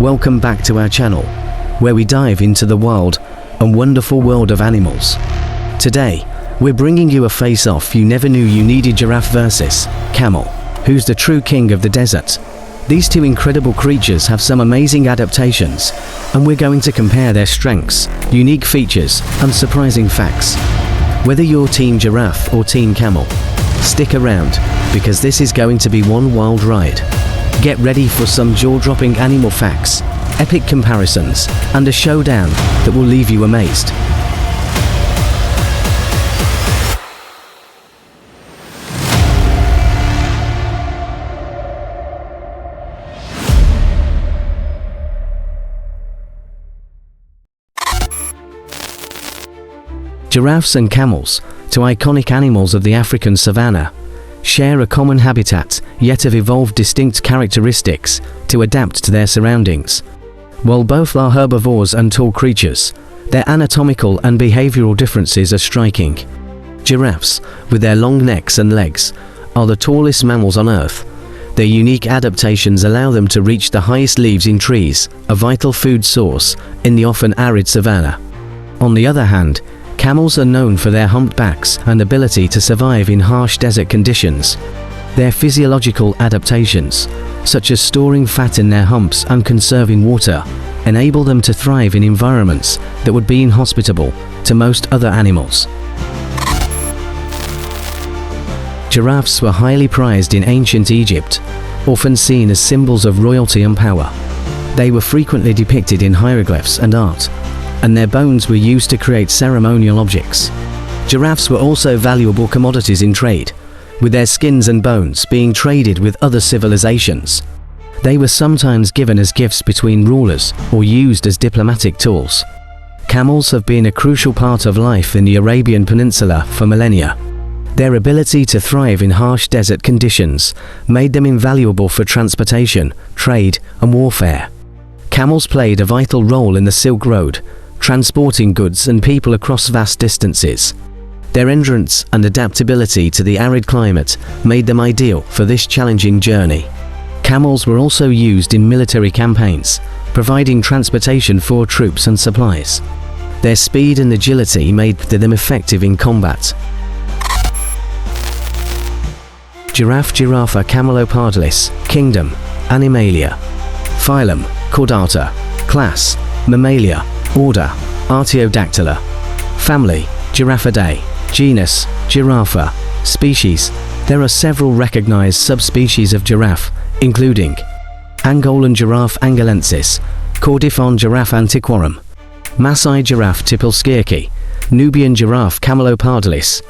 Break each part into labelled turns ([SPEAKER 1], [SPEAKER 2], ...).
[SPEAKER 1] Welcome back to our channel, where we dive into the wild and wonderful world of animals. Today, we're bringing you a face-off you never knew you needed: giraffe versus camel. Who's the true king of the desert? These two incredible creatures have some amazing adaptations, and we're going to compare their strengths, unique features, and surprising facts. Whether you're Team Giraffe or Team Camel, stick around, because this is going to be one wild ride. Get ready for some jaw-dropping animal facts, epic comparisons, and a showdown that will leave you amazed. Giraffes and camels, two iconic animals of the African savanna, share a common habitat, yet have evolved distinct characteristics to adapt to their surroundings. While both are herbivores and tall creatures, their anatomical and behavioral differences are striking. Giraffes, with their long necks and legs, are the tallest mammals on Earth. Their unique adaptations allow them to reach the highest leaves in trees, a vital food source in the often arid savanna. On the other hand, camels are known for their humped backs and ability to survive in harsh desert conditions. Their physiological adaptations, such as storing fat in their humps and conserving water, enable them to thrive in environments that would be inhospitable to most other animals. Giraffes were highly prized in ancient Egypt, often seen as symbols of royalty and power. They were frequently depicted in hieroglyphs and art, and their bones were used to create ceremonial objects. Giraffes were also valuable commodities in trade, with their skins and bones being traded with other civilizations. They were sometimes given as gifts between rulers or used as diplomatic tools. Camels have been a crucial part of life in the Arabian Peninsula for millennia. Their ability to thrive in harsh desert conditions made them invaluable for transportation, trade, and warfare. Camels played a vital role in the Silk Road, transporting goods and people across vast distances. Their endurance and adaptability to the arid climate made them ideal for this challenging journey. Camels were also used in military campaigns, providing transportation for troops and supplies. Their speed and agility made them effective in combat. Giraffe, Giraffe, Camelopardalis. Kingdom, Animalia. Phylum, Chordata. Class, Mammalia. Order, Artiodactyla. Family, Giraffidae. Genus, Giraffa. Species, there are several recognized subspecies of giraffe, including Angolan giraffe angolensis, Cordifon giraffe antiquorum, Maasai giraffe tipilskirki, Nubian giraffe Camelopardalis,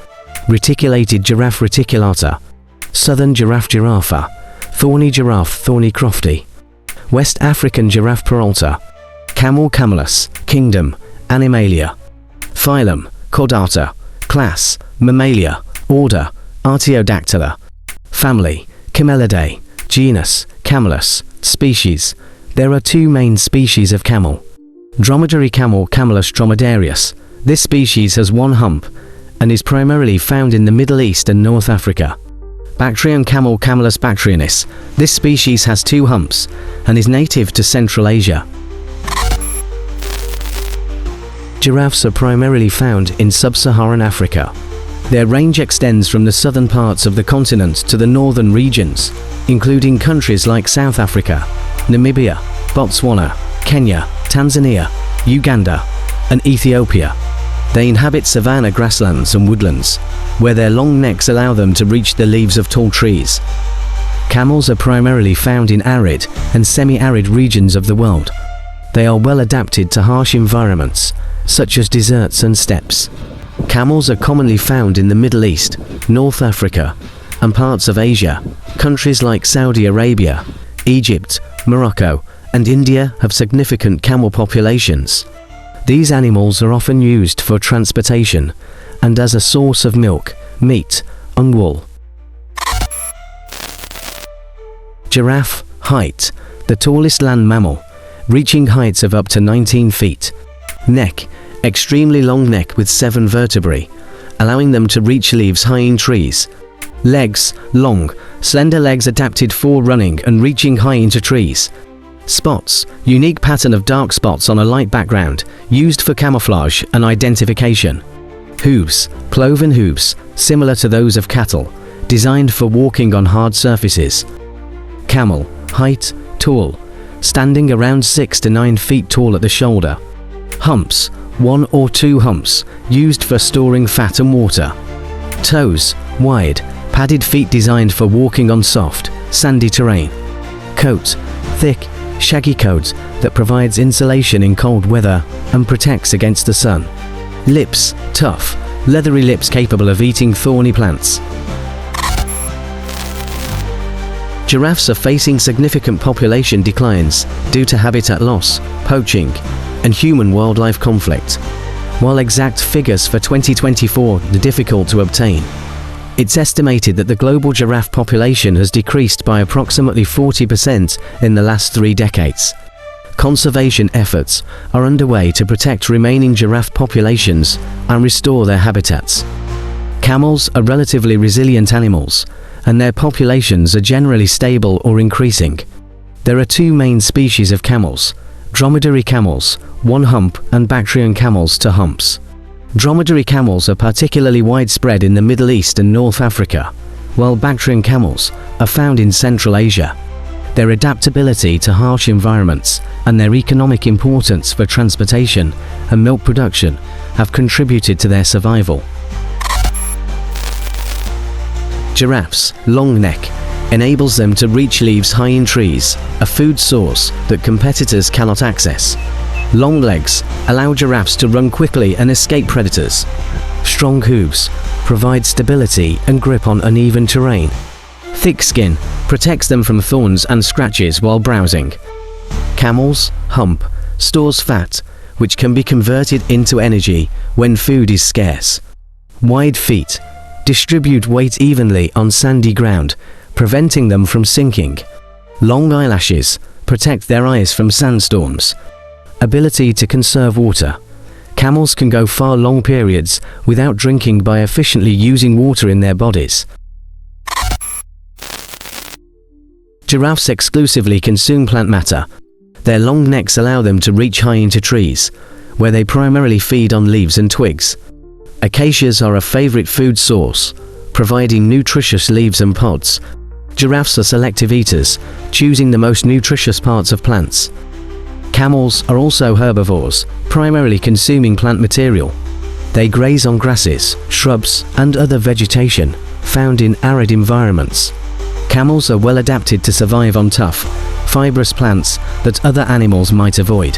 [SPEAKER 1] reticulated giraffe reticulata, southern giraffe giraffa, thorny giraffe thorny crofty, West African giraffe peralta, Camel camelus. Kingdom, Animalia. Phylum, Chordata. Class, Mammalia. Order, Artiodactyla. Family, Camelidae. Genus, Camelus. Species, there are two main species of camel. Dromedary camel, Camelus dromedarius. This species has one hump and is primarily found in the Middle East and North Africa. Bactrian camel, Camelus bactrianis. This species has two humps and is native to Central Asia. Giraffes are primarily found in sub-Saharan Africa. Their range extends from the southern parts of the continent to the northern regions, including countries like South Africa, Namibia, Botswana, Kenya, Tanzania, Uganda, and Ethiopia. They inhabit savanna grasslands and woodlands, where their long necks allow them to reach the leaves of tall trees. Camels are primarily found in arid and semi-arid regions of the world. They are well adapted to harsh environments, such as deserts and steppes. Camels are commonly found in the Middle East, North Africa, and parts of Asia. Countries like Saudi Arabia, Egypt, Morocco, and India have significant camel populations. These animals are often used for transportation and as a source of milk, meat, and wool. Giraffe. Height, the tallest land mammal, reaching heights of up to 19 feet. Neck, extremely long neck with 7 vertebrae, allowing them to reach leaves high in trees. Legs, long, slender legs adapted for running and reaching high into trees. Spots, unique pattern of dark spots on a light background, used for camouflage and identification. Hooves, cloven hooves, similar to those of cattle, designed for walking on hard surfaces. Camel, height, tall, standing around 6 to 9 feet tall at the shoulder. Humps, 1 or 2 humps, used for storing fat and water. Toes, wide, padded feet designed for walking on soft, sandy terrain. Coat, thick, shaggy coat that provides insulation in cold weather and protects against the sun. Lips, tough, leathery lips capable of eating thorny plants. Giraffes are facing significant population declines due to habitat loss, poaching, and human-wildlife conflict. While exact figures for 2024 are difficult to obtain, it's estimated that the global giraffe population has decreased by approximately 40% in the last 3 decades. Conservation efforts are underway to protect remaining giraffe populations and restore their habitats. Camels are relatively resilient animals, and their populations are generally stable or increasing. There are 2 main species of camels: dromedary camels, 1 hump, and Bactrian camels, 2 humps. Dromedary camels are particularly widespread in the Middle East and North Africa, while Bactrian camels are found in Central Asia. Their adaptability to harsh environments and their economic importance for transportation and milk production have contributed to their survival. Giraffes' long neck enables them to reach leaves high in trees, a food source that competitors cannot access. Long legs allow giraffes to run quickly and escape predators. Strong hooves provide stability and grip on uneven terrain. Thick skin protects them from thorns and scratches while browsing. Camel's hump stores fat, which can be converted into energy when food is scarce. Wide feet distribute weight evenly on sandy ground, preventing them from sinking. Long eyelashes protect their eyes from sandstorms. Ability to conserve water. Camels can go far long periods without drinking by efficiently using water in their bodies. Giraffes exclusively consume plant matter. Their long necks allow them to reach high into trees, where they primarily feed on leaves and twigs. Acacias are a favorite food source, providing nutritious leaves and pods. Giraffes are selective eaters, choosing the most nutritious parts of plants. Camels are also herbivores, primarily consuming plant material. They graze on grasses, shrubs, and other vegetation found in arid environments. Camels are well adapted to survive on tough, fibrous plants that other animals might avoid.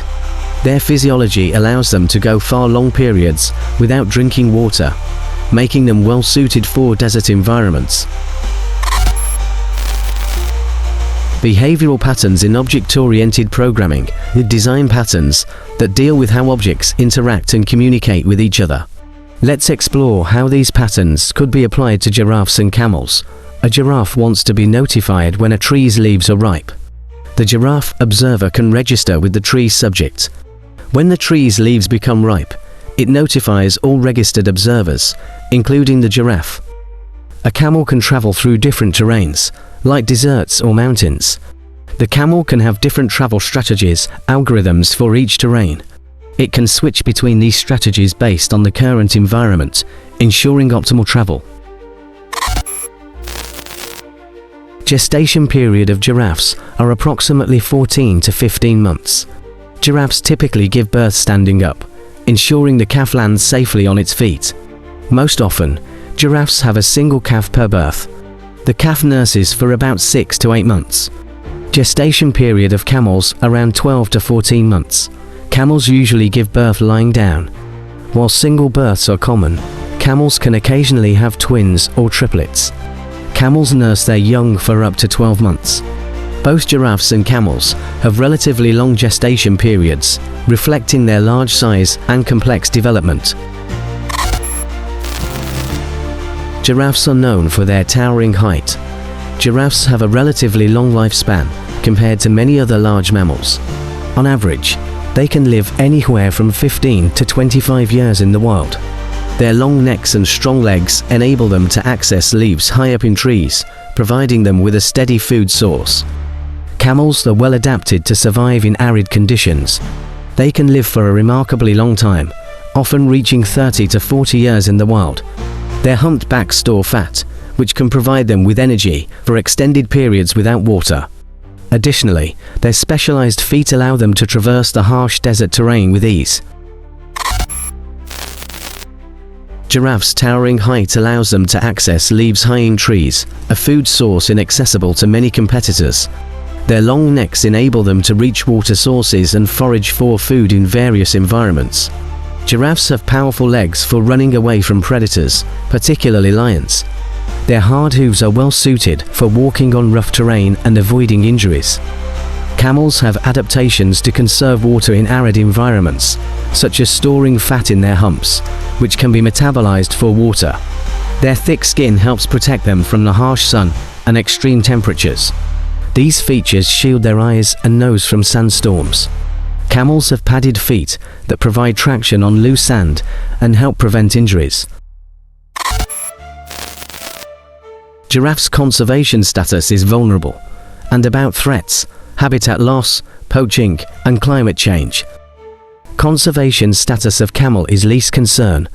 [SPEAKER 1] Their physiology allows them to go far long periods without drinking water, making them well suited for desert environments. Behavioral patterns in object-oriented programming are design patterns that deal with how objects interact and communicate with each other. Let's explore how these patterns could be applied to giraffes and camels. A giraffe wants to be notified when a tree's leaves are ripe. The giraffe observer can register with the tree's subject. When the tree's leaves become ripe, it notifies all registered observers, including the giraffe. A camel can travel through different terrains, like deserts or mountains. The camel can have different travel strategies, algorithms for each terrain. It can switch between these strategies based on the current environment, ensuring optimal travel. Gestation period of giraffes are approximately 14 to 15 months. Giraffes typically give birth standing up, ensuring the calf lands safely on its feet. Most often, giraffes have a single calf per birth. The calf nurses for about 6 to 8 months. Gestation period of camels around 12 to 14 months. Camels usually give birth lying down. While single births are common, camels can occasionally have twins or triplets. Camels nurse their young for up to 12 months. Both giraffes and camels have relatively long gestation periods, reflecting their large size and complex development. Giraffes are known for their towering height. Giraffes have a relatively long lifespan compared to many other large mammals. On average, they can live anywhere from 15 to 25 years in the wild. Their long necks and strong legs enable them to access leaves high up in trees, providing them with a steady food source. Camels are well adapted to survive in arid conditions. They can live for a remarkably long time, often reaching 30 to 40 years in the wild. Their humped backs store fat, which can provide them with energy for extended periods without water. Additionally, their specialized feet allow them to traverse the harsh desert terrain with ease. Giraffes' towering height allows them to access leaves high in trees, a food source inaccessible to many competitors. Their long necks enable them to reach water sources and forage for food in various environments. Giraffes have powerful legs for running away from predators, particularly lions. Their hard hooves are well suited for walking on rough terrain and avoiding injuries. Camels have adaptations to conserve water in arid environments, such as storing fat in their humps, which can be metabolized for water. Their thick skin helps protect them from the harsh sun and extreme temperatures. These features shield their eyes and nose from sandstorms. Camels have padded feet that provide traction on loose sand and help prevent injuries. Giraffes' conservation status is vulnerable, and about threats, habitat loss, poaching, and climate change. Conservation status of camel is least concern,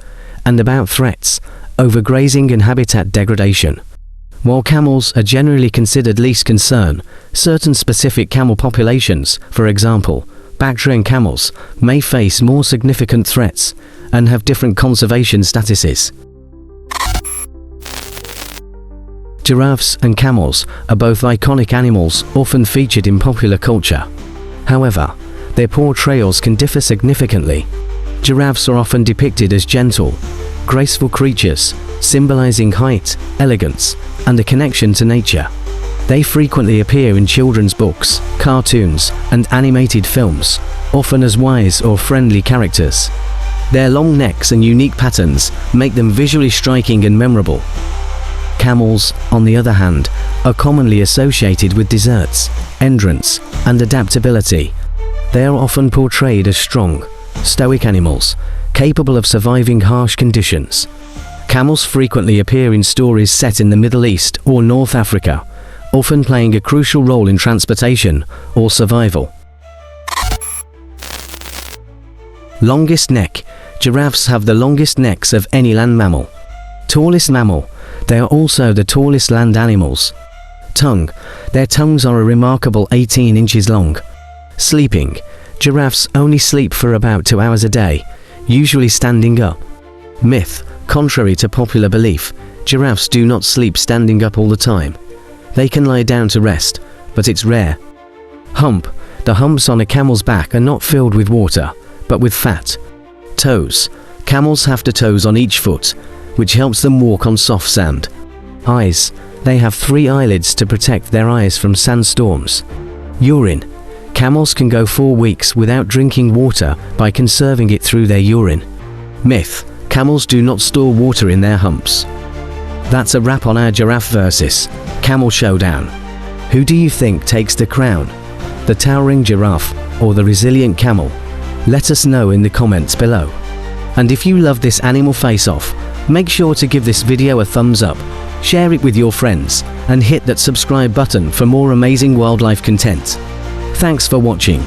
[SPEAKER 1] and about threats, overgrazing and habitat degradation. While camels are generally considered least concern, certain specific camel populations, for example, Bactrian camels, may face more significant threats and have different conservation statuses. Giraffes and camels are both iconic animals often featured in popular culture. However, their portrayals can differ significantly. Giraffes are often depicted as gentle, graceful creatures, symbolizing height, elegance, and a connection to nature. They frequently appear in children's books, cartoons, and animated films, often as wise or friendly characters. Their long necks and unique patterns make them visually striking and memorable. Camels, on the other hand, are commonly associated with deserts, endurance, and adaptability. They are often portrayed as strong, stoic animals, capable of surviving harsh conditions. Camels frequently appear in stories set in the Middle East or North Africa, often playing a crucial role in transportation or survival. Longest neck. Giraffes have the longest necks of any land mammal. Tallest mammal. They are also the tallest land animals. Tongue. Their tongues are a remarkable 18 inches long. Sleeping. Giraffes only sleep for about 2 hours a day, usually standing up. Myth. Contrary to popular belief, giraffes do not sleep standing up all the time. They can lie down to rest, but it's rare. Hump. The humps on a camel's back are not filled with water, but with fat. Toes. Camels have the toes on each foot, which helps them walk on soft sand. Eyes. They have 3 eyelids to protect their eyes from sandstorms. Urine. Camels can go 4 weeks without drinking water by conserving it through their urine. Myth. Camels do not store water in their humps. That's a wrap on our giraffe versus camel showdown. Who do you think takes the crown? The towering giraffe or the resilient camel? Let us know in the comments below. And if you love this animal face-off, make sure to give this video a thumbs up, share it with your friends, and hit that subscribe button for more amazing wildlife content. Thanks for watching,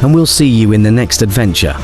[SPEAKER 1] and we'll see you in the next adventure.